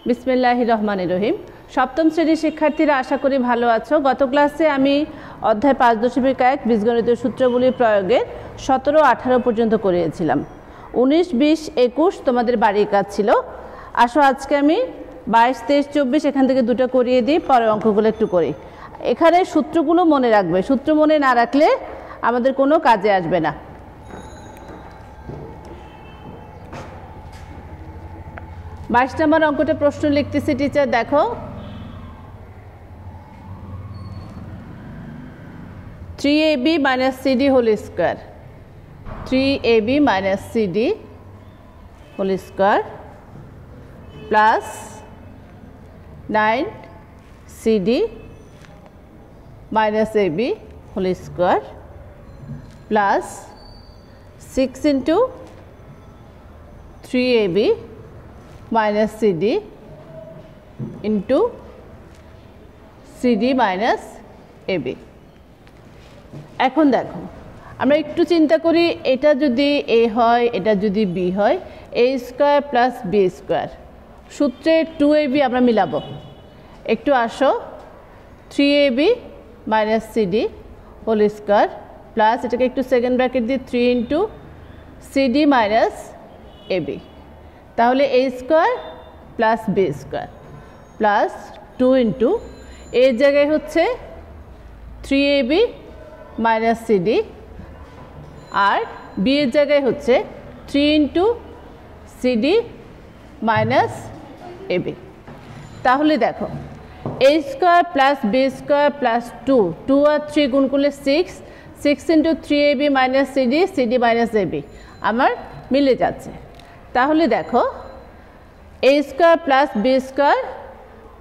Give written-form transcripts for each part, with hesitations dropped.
বিসমিল্লাহির রহমানির রহিম। সপ্তম শ্রেণীর শিক্ষার্থীরা আশা করি ভালো আছো। গত ক্লাসে আমি অধ্যায় 5.1 বীজগণিতীয় সূত্রগুলির প্রয়োগের 17-18 পর্যন্ত করিয়েছিলাম। 19, 20, 21 তোমাদের বাড়ির কাজ ছিল। আসো আজকে আমি 22, 23, 24 এখান থেকে দুটো করিয়ে দিই, পরে অঙ্কগুলো একটু করি। এখানে সূত্রগুলো মনে রাখবে, সূত্র মনে না রাখলে আমাদের কোনো কাজে আসবে না। 22 নম্বর অঙ্কটা প্রশ্ন লিখতেছি টিচার, দেখো 3ab minus cd whole square, 3ab minus cd whole square plus 9cd minus ab whole square plus 6 into 3ab minus cd into cd minus ab। এখন দেখো আমরা একটু চিন্তা করি, এটা যদি a হয়, এটা যদি b হয়, a square plus b square, সূত্রে 2ab আমরা মিলাবো। একটু আসো, 3ab minus cd whole square plus, এটাকে একটু সেকেন্ড ব্র্যাকেট দিয়ে 3 ইন্টু cd মাইনাস ab, তাহলে a square plus b square plus 2 into এর জায়গায় হচ্ছে 3ab মাইনাস সিডি আর বি এর জায়গায় হচ্ছে 3 ইন্টু সিডি মাইনাস এবি। তাহলে দেখো a square plus B square plus 2 আর 3 গুণ করলে 6 into 3ab minus CD, CD minus AB আমার মিলে যাচ্ছে। তাহলে দেখো a square plus B square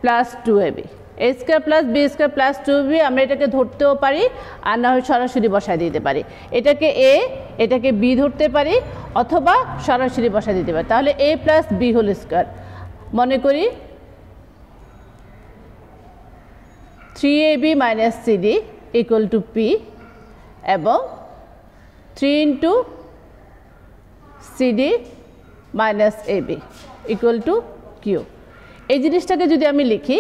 plus 2ab, a square plus B square plus 2b আমরা এটাকে ধরতেও পারি আর না হয় সরাসরি বসায় দিতে পারি। এটাকে a, এটাকে b ধরতে পারি অথবা সরাসরি বসায় দিতে পারি। তাহলে a plus b whole square, মনে করি 3ab minus CD equal to p এবং 3 into CD minus ab equal to Q. এই জিনিসটাকে যদি আমি লিখি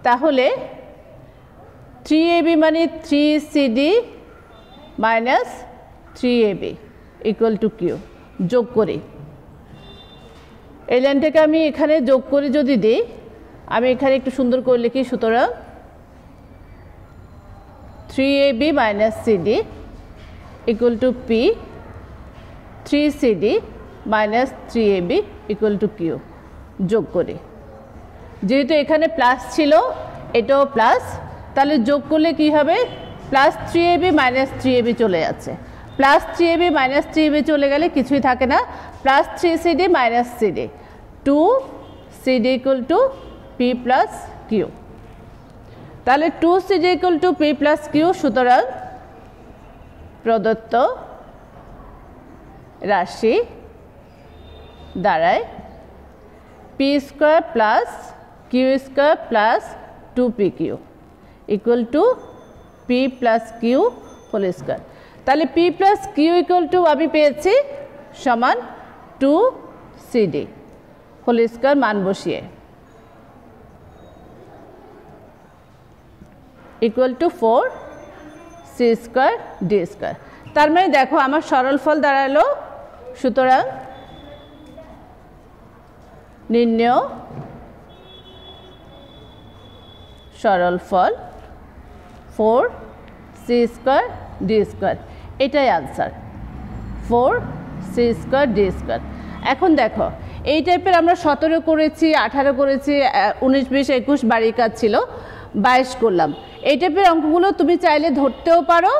তাহলে 3ab মানে 3cd minus 3ab equal to Q. যোগ করি, এই লাইনটাকে আমি এখানে যোগ করে যদি দিই, আমি এখানে একটু সুন্দর করে লিখি, সুতরাং 3ab minus cd equal to p, 3cd minus 3ab equal to Q. যোগ করি, যেহেতু এখানে প্লাস ছিল এটাও প্লাস, তাহলে যোগ করলে কি হবে, প্লাস 3ab মাইনাস 3ab চলে যাচ্ছে, প্লাস 3ab মাইনাস 3ab চলে গেলে কিছুই থাকে না, plus 3cd minus cd, 2cd equal to p plus Q. তাহলে 2cd equal to p plus Q, সুতরাং প্রদত্ত রাশি দাঁড়ায় p square plus Q square plus 2pq equal to p plus Q whole square. তাহলে p plus Q equal to আমি পেয়েছি সমান 2cd whole square, মান বসিয়ে equal to 4c square d square. তার মানে দেখো আমার সরল ফল দাঁড়ালো, সুতরাং নির্ণেয় সরল ফল 4c স্কয়ার d স্কয়ার, এটাই answer, 4c square d square. এখন দেখো এই টাইপের আমরা 17 করেছি, 18 করেছি, 19, 20, 21 বাড়ির কাজ ছিল, 22 করলাম। এই টাইপের অঙ্কগুলো তুমি চাইলে ধরতেও পারো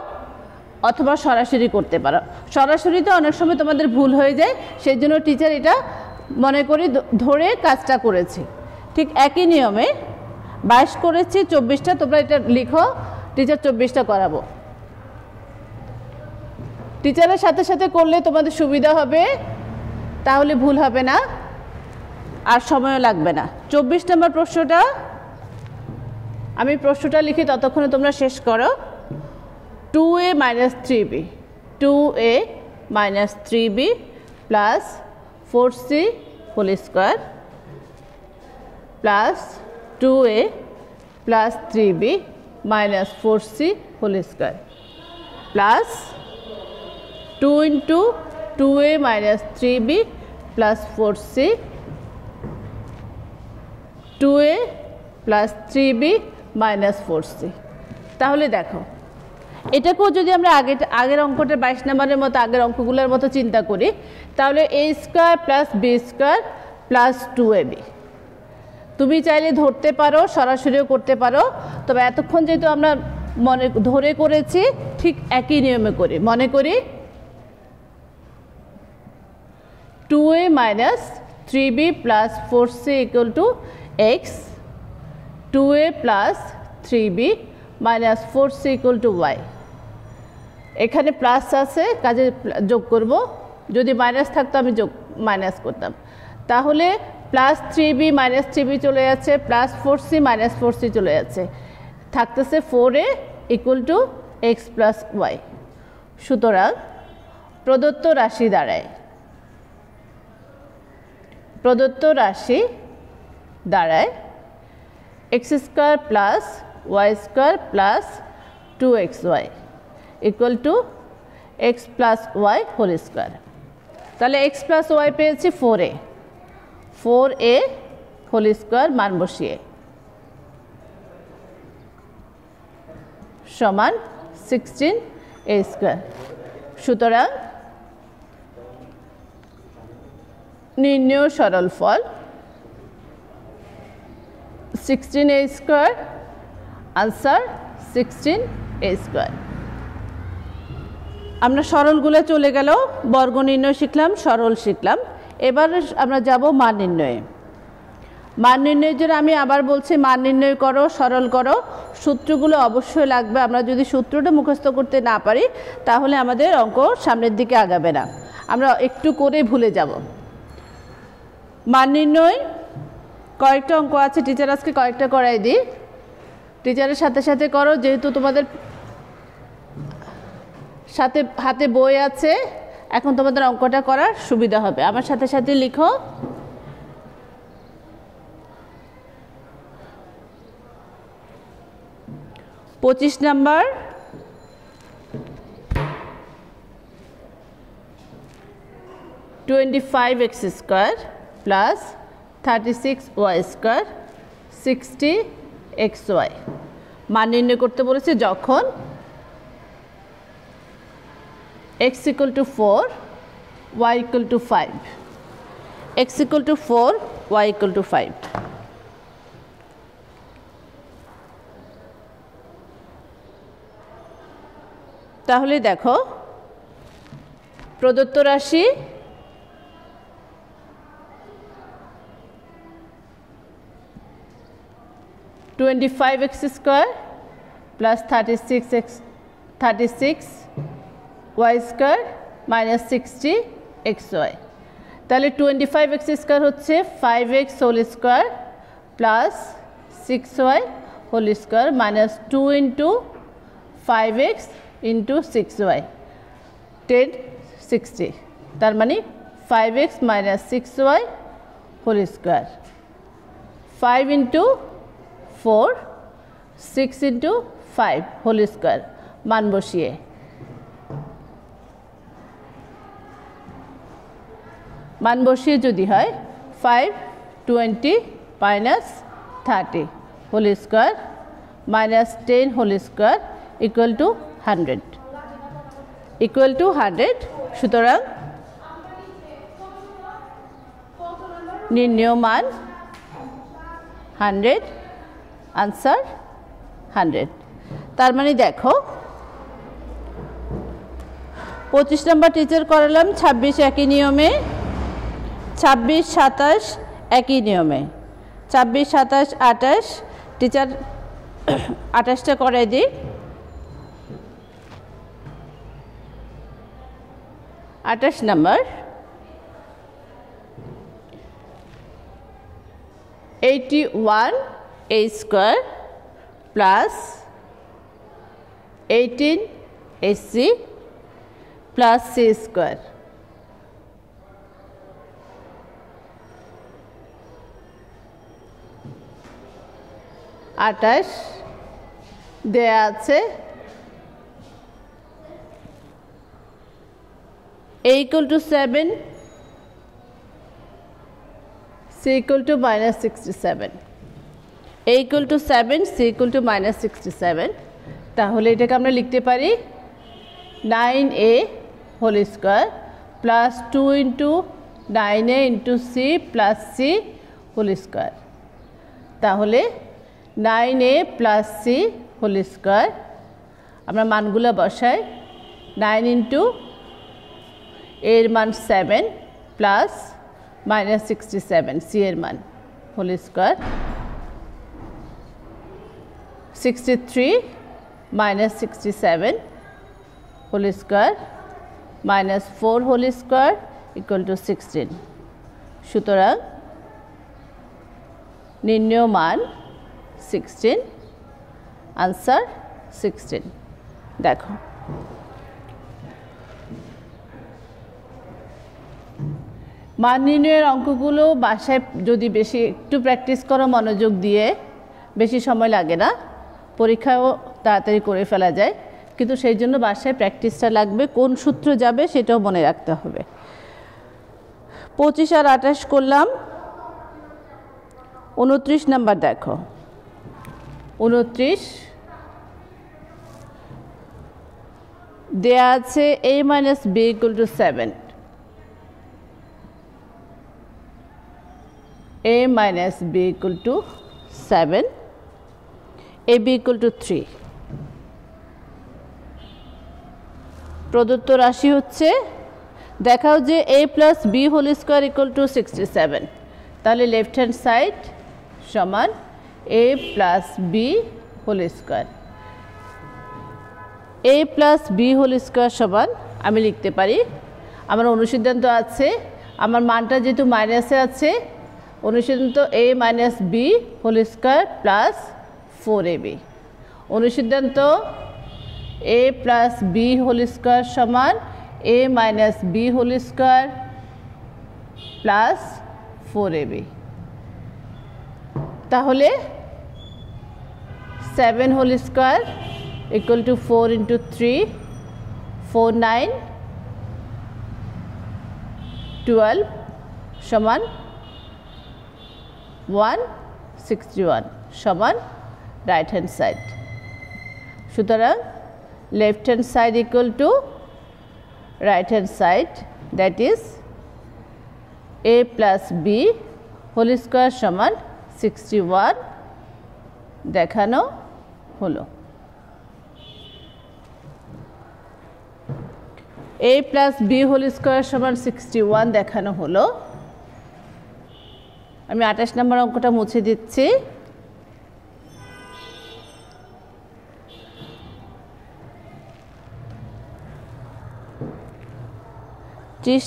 অথবা সরাসরি করতে পারো। সরাসরিতে অনেক সময় তোমাদের ভুল হয়ে যায়, সেই জন্য টিচার এটা মনে করি ধরে কাজটা করেছি। ঠিক একই নিয়মে 22 করেছি, 24টা তোমরা এটা লিখো, টিচার 24টা করাবো। টিচারের সাথে সাথে করলে তোমাদের সুবিধা হবে, তাহলে ভুল হবে না আর সময়ও লাগবে না। 24 নম্বর প্রশ্নটা আমি প্রশ্নটা লিখি, ততক্ষণে তোমরা শেষ করো। 2a minus 3b, 2a minus 3b plus 4c whole square plus 2a plus 3b minus 4c whole square plus 2 into 2a minus 3b plus 4c 2a plus 3b minus 4c। তাহলে দেখো এটাকেও যদি আমরা আগের অঙ্কটা 22 নম্বরের মতো আগের অঙ্কগুলোর মতো চিন্তা করি তাহলে a square plus b square plus 2ab। তুমি চাইলে ধরতে পারো, সরাসরিও করতে পারো, তবে এতক্ষণ যেহেতু আমরা ধরে করেছি ঠিক একই নিয়মে করি। মনে করি 2a minus 3b plus 4c equal to x, 2a plus 3b minus 4c equal to y। এখানে প্লাস আছে, কাজে যোগ করব, যদি মাইনাস থাকতো আমি মাইনাস করতাম। তাহলে প্লাস 3b মাইনাস 3b চলে যাচ্ছে, প্লাস 4c মাইনাস 4c চলে যাচ্ছে, থাকতেছে 4a equal to X plus Y. সুতরাং প্রদত্ত রাশি দাঁড়ায় X square plus Y square plus 2xy equal to X plus Y whole square. তাহলে এক্স প্লাস ওয়াই পেয়েছি 4a হোল স্কোয়ার মান বসিয়ে সমান 16a স্কোয়ার। সুতরাং নির্ণেয় সরল ফল 16a square, answer 16a square. আমরা সরলগুলো চলে গেল, বর্গ নির্ণয় শিখলাম, সরল শিখলাম। এবার আমরা যাব মান নির্ণয়ে। মান নির্ণয়ের জন্য আমি আবার বলছি, মান নির্ণয় করো, সরল করো, সূত্রগুলো অবশ্যই লাগবে। আমরা যদি সূত্রটা মুখস্থ করতে না পারি তাহলে আমাদের অঙ্ক সামনের দিকে আগাবে না, আমরা একটু করে ভুলে যাব। মান নির্ণয় কয়েকটা অঙ্ক আছে, টিচার আজকে কয়েকটা করাই দিই, টিচারের সাথে সাথে করো, যেহেতু তোমাদের সাথে হাতে বই আছে, এখন তোমাদের অঙ্কটা করার সুবিধা হবে। আমার সাথে সাথে লিখো। পঁচিশ number 25x square plus 36y square 60xy মান নির্ণয় করতে বলেছে যখন x equal to 4, y equal to 5, x equal to 4, y equal to 5। তাহলে দেখো প্রদত্ত রাশি (25x square plus 36y square minus 60xy)। তাহলে 25x square হচ্ছে 5x whole square plus 6y whole square minus 2 into 5x into 6y 10 60। তার মানে 5x minus 6y whole square, 5 into 4, 6 into 5 whole square মান বসিয়ে যদি হয় 5 20 minus 30 whole square minus 10 whole square equal to 100 equal to 100। সুতরাং নির্ণেয় মান 100, answer 100। তার মানে দেখো 25 নম্বর টিচার করালাম, 26 একই নিয়মে, 26 27 একই নিয়মে, 26 27 28 টিচার 28টা করাই দিই। 28 নম্বর 81a square plus 18ac plus c square। 28 দেয়া আছে a equal to 7 c equal to minus 67 a equal to 7 c equal to minus 67 তাহলে এটাকে আমরা লিখতে পারি 9a whole square plus 2 into 9a into c plus c whole square তাহলে 9a plus c whole square আমরা মানগুলো বসাই 9 into এর মান 7 plus minus 67 c এর মান whole square 63 minus 67 whole square minus 4 whole square equal to 16 সুতরাং নির্ণেয় মান 16 আনসার 16 দেখো মান নির্ণয়ের অঙ্কগুলো বাসায় যদি বেশি একটু প্র্যাকটিস করো মনোযোগ দিয়ে বেশি সময় লাগে না পরীক্ষাও তাড়াতাড়ি করে ফেলা যায় কিন্তু সেই জন্য বাসায় প্র্যাকটিসটা লাগবে কোন সূত্র যাবে সেটাও মনে রাখতে হবে 25 আর 28 করলাম 29 নাম্বার দেখো 29 দেয়া আছে a minus b equal to 7 a minus b equal to 7 ab equal to 3 প্রদত্ত রাশি হচ্ছে দেখাও যে a plus b whole square equal to 67 তাহলে লেফট হ্যান্ড সাইড সমান a plus b whole square a plus b whole square সমান আমি লিখতে পারি আমার অনুসিদ্ধান্ত আছে আমার মানটা যেহেতু মাইনাসে আছে অনুসিদ্ধান্ত a minus b whole square plus 4ab অনুসিদ্ধান্ত a plus b whole square সমান a minus b whole square plus 4ab তাহলে 7 whole square equal to 4 into 3 4 9 12 সমান 161 সমান রাইট হ্যান্ড সাইড সুতরাং left hand side equal to right hand side that is a plus b whole square সমান 61 দেখানো হলো a plus b whole square সমান 61 দেখানো হলো আমি 28 নম্বর অঙ্কটা মুছে দিচ্ছি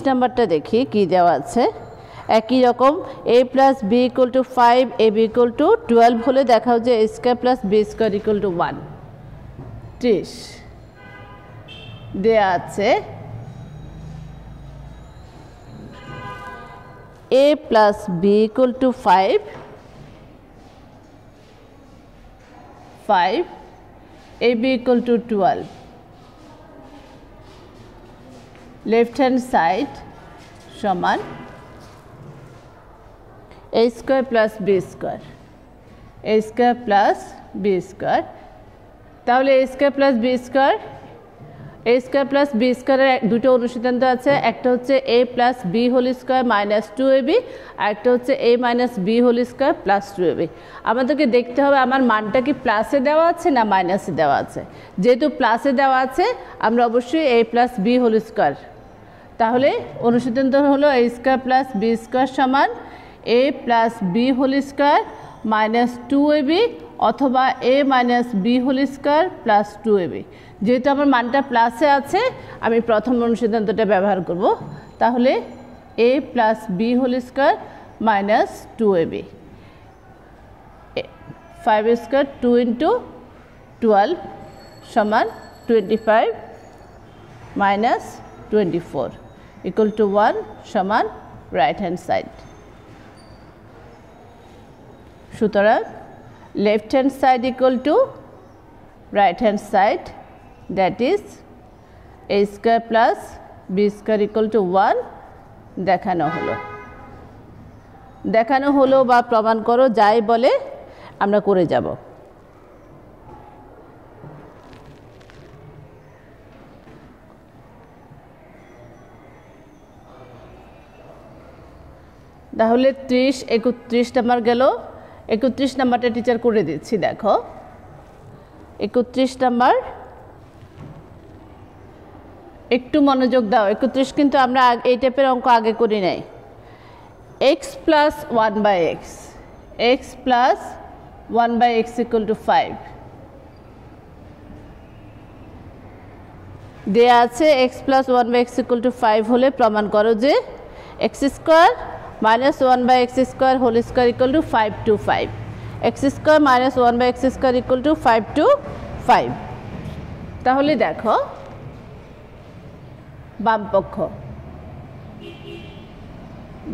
নাম্বারটা দেখি কি দেওয়া আছে একই রকম a plus b equal to 5 ab equal to 12 হলে দেখাও যে a square plus b square equal to 1 30 দেয়া আছে a plus b equal to 5 ab equal to 12 left hand side সমান a square plus b square a square plus b square তাহলে a square plus b square a square plus b square এর দুটো অনুসিদ্ধান্ত আছে একটা হচ্ছে a plus b whole square minus 2ab আর একটা হচ্ছে a minus b whole square plus 2ab আমাদেরকে দেখতে হবে আমার মানটা কি প্লাসে দেওয়া আছে না মাইনাসে দেওয়া আছে যেহেতু প্লাসে দেওয়া আছে আমরা অবশ্যই a plus b whole square তাহলে অনুসিদ্ধান্ত হলো a square plus b square সমান a plus b whole square minus 2ab অথবা a minus b whole square plus 2ab যেহেতু আমার মানটা প্লাসে আছে আমি প্রথম অনুসিদ্ধান্তটা ব্যবহার করব তাহলে a plus b whole square minus 2ab 5 square 2 into 12 সমান 25 minus 24 equal to 1 সমান right hand side সুতরাং left hand side equal to right hand side, that is a square plus b square equal to 1 দেখানো হলো বা প্রমাণ করো যাই বলে আমরা করে যাব। তাহলে 30 31 নাম্বার গেল, 31 নাম্বারটা টিচার করে দিচ্ছি। দেখো 31 নাম্বার, একটু মনোযোগ দাও। 31 কিন্তু আমরা এই টাইপের অঙ্ক আগে করি নাই। x plus 1 by x, x plus 1 by x equal to 5 দেয়া আছে। x plus 1 by x equal to 5 হলে প্রমাণ করো যে x square minus 1 by x square whole square equal to 5 to 5, x square minus 1 by x square equal to 5 to 5। তাহলে দেখো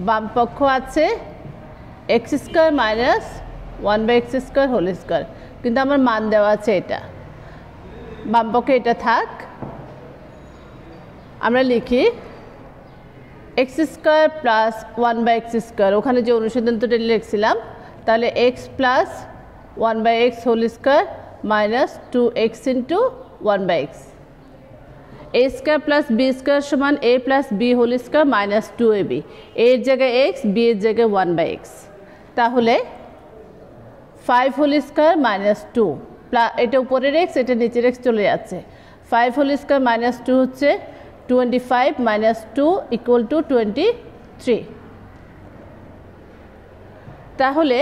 বাম পক্ষ আছে x square minus 1 by x square whole square, কিন্তু আমার মান দেওয়া আছে এটা, বাম পক্ষে এটা থাক। আমরা লিখি x square plus 1 by x square, ওখানে যে অনুসন্ধানটা লিখছিলাম, তাহলে x plus 1 by x whole square minus 2x into 1 by x, a square plus b square সমান a plus b whole square minus 2ab, এর জায়গায় x, b এর জায়গায় 1 বাই x। তাহলে 5 হোল স্কয়ার মাইনাস 2, এটা উপরের x, এটা নিচের x চলে যাচ্ছে। 5 হোল স্কয়ার মাইনাস 2 হচ্ছে 25 মাইনাস 2 ইকুয়াল টু 23। তাহলে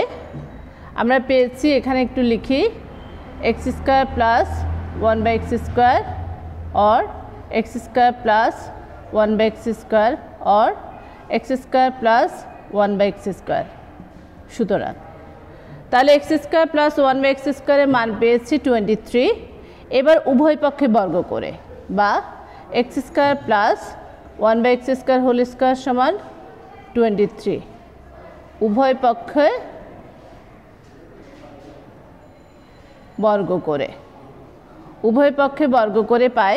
আমরা পেয়েছি, এখানে একটু লিখি, x square plus 1 by x square or x square plus 1 by x square or x square plus 1 by x square। সুতরাং তাহলে x square plus 1 by x square এর মান পেয়েছি 23। এবার উভয় পক্ষে বর্গ করে বা x square plus 1 by x square whole square সমান 23, উভয় পক্ষে বর্গ করে পাই।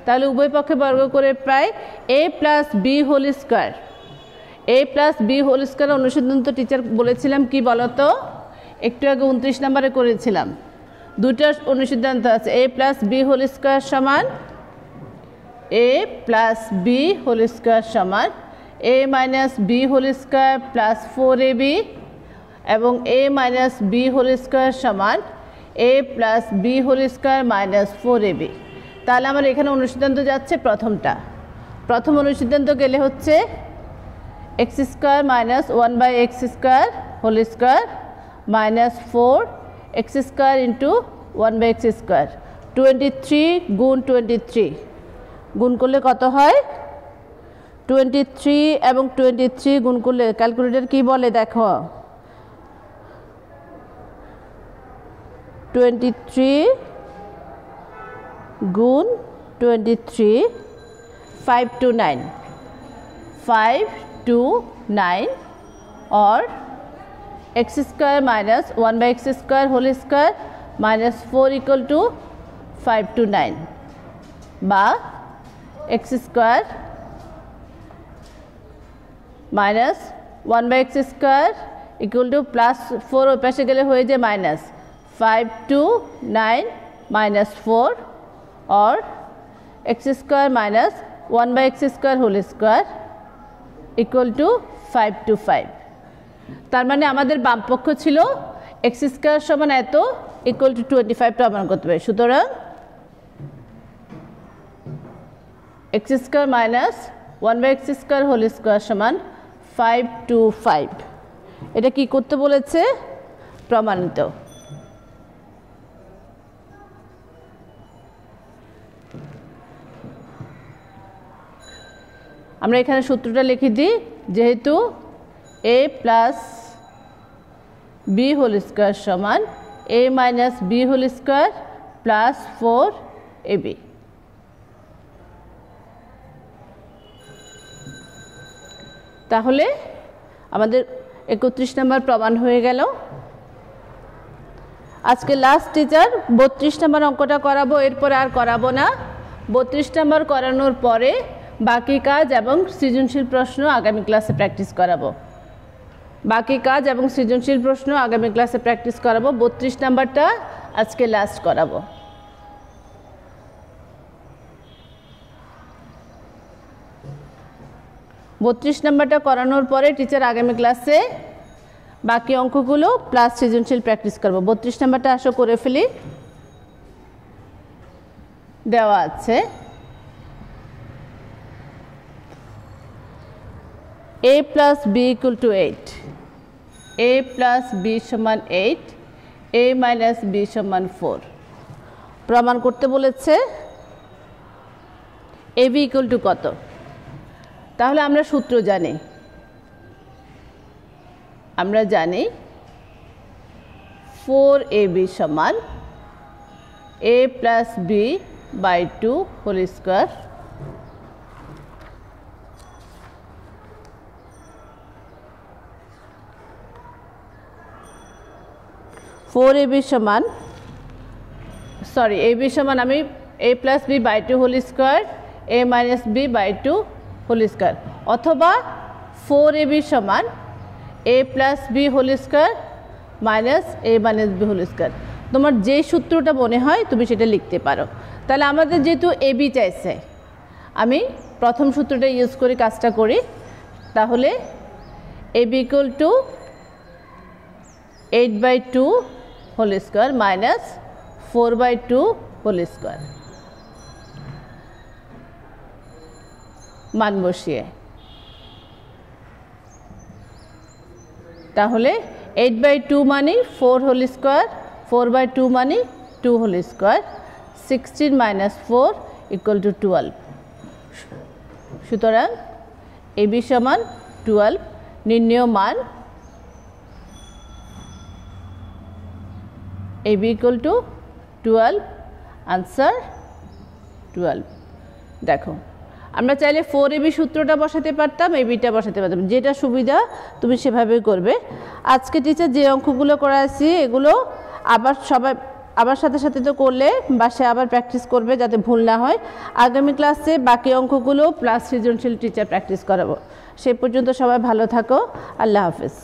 তাহলে উভয় পক্ষে বর্গ করে পাই a plus b whole square, a plus b whole square অনুসন্ধান তো টিচার বলেছিলাম কি বলতো, একটু আগে 29 নম্বরে করেছিলাম, দুটো অনুসিদ্ধান্ত আছে। a plus b whole square সমান a plus b whole square সমান a minus b whole square plus 4ab এবং a minus b whole square সমান a plus b whole square minus 4ab। তাহলে আমার এখানে অনুসিদ্ধান্ত যাচ্ছে প্রথম অনুসিদ্ধান্ত গেলে হচ্ছে x square minus 1 by x square whole square minus 4x square into 1 by x square, 23 গুণ 23 গুণ করলে কত হয় 23 এবং 23 গুণ করলে ক্যালকুলেটর কি বলে দেখো, 23 गुण 23 5 to 9 और x square minus 1 by x square whole square minus 4 equal to 5 to 9 by x square minus 1 by x square equal to plus 4 ওই পাশে গেলে হয়ে যায় মাইনাস 5 to 9 माइनस 4 और x square minus 1 by x square whole square equal to 5 to 5। तार माने आमादेर balm पक्ष छिलो x स्क्वायर समान एत इक्वल टू 25 प्रमाण करते पारी। सुतरां x square minus 1 by x square whole square समान 5 to 5। এটা কি করতে বলেছে প্রমাণিত। আমরা এখানে সূত্রটা লিখে দিই, যেহেতু a plus b whole square সমান a minus b whole square plus 4ab। তাহলে আমাদের 31 নম্বর প্রমাণ হয়ে গেল। আজকে লাস্ট টিচার 32 নম্বর অঙ্কটা করাবো, এরপরে আর করাবো না। 32 নম্বর করানোর পরে বাকি কাজ এবং সৃজনশীল প্রশ্ন আগামী ক্লাসে প্র্যাকটিস করাবো। বাকি কাজ এবং সৃজনশীল প্রশ্ন আগামী ক্লাসে প্র্যাকটিস করাবো। 32 নাম্বারটা আজকে লাস্ট করাবো। বত্রিশ নাম্বারটা করানোর পরে টিচার আগামী ক্লাসে বাকি অঙ্কগুলো প্লাস সৃজনশীল প্র্যাকটিস করবো। 32 নাম্বারটা আসো করে ফেলি। দেওয়া আছে a plus b equal to 8, a plus b সমান 8, a minus b সমান 4 প্রমাণ করতে বলেছে। ab equal to কত? তাহলে আমরা সূত্র জানি, আমরা জানি 4ab সমান a plus b by 2 whole square ab সমান ab সমান আমি a plus b by 2 whole square a minus b by 2 whole square অথবা 4ab সমান a plus b whole square minus a minus b whole square। তোমার যে সূত্রটা মনে হয় তুমি সেটা লিখতে পারো। তাহলে আমাদের যেহেতু ab চাইছে, আমি প্রথম সূত্রটা ইউজ করে কাজটা করি। তাহলে ab equal to 8 by 2 whole square minus 4 by 2 whole square মান বসিয়ে, তাহলে 8 by 2 মানে 4 whole square, 4 by 2 মানে 2 whole square, 16 minus 4 equal to 12। সুতরাং ab সমান 12, নির্ণেয় মান ab equal to 12, আনসার 12। দেখো আমরা চাইলে 4ab সূত্রটা বসাতে পারতাম, abটা বসাতে পারতাম, যেটা সুবিধা তুমি সেভাবে করবে। আজকে টিচার যে অঙ্কগুলো করাচ্ছি এগুলো আবার সাথে সাথে তো করলে বাসায় আবার প্র্যাকটিস করবে যাতে ভুল না হয়। আগামী ক্লাসে বাকি অঙ্কগুলো প্লাস সৃজনশীল টিচার প্র্যাকটিস করাবো। সে পর্যন্ত সবাই ভালো থাকো। আল্লাহ হাফেজ।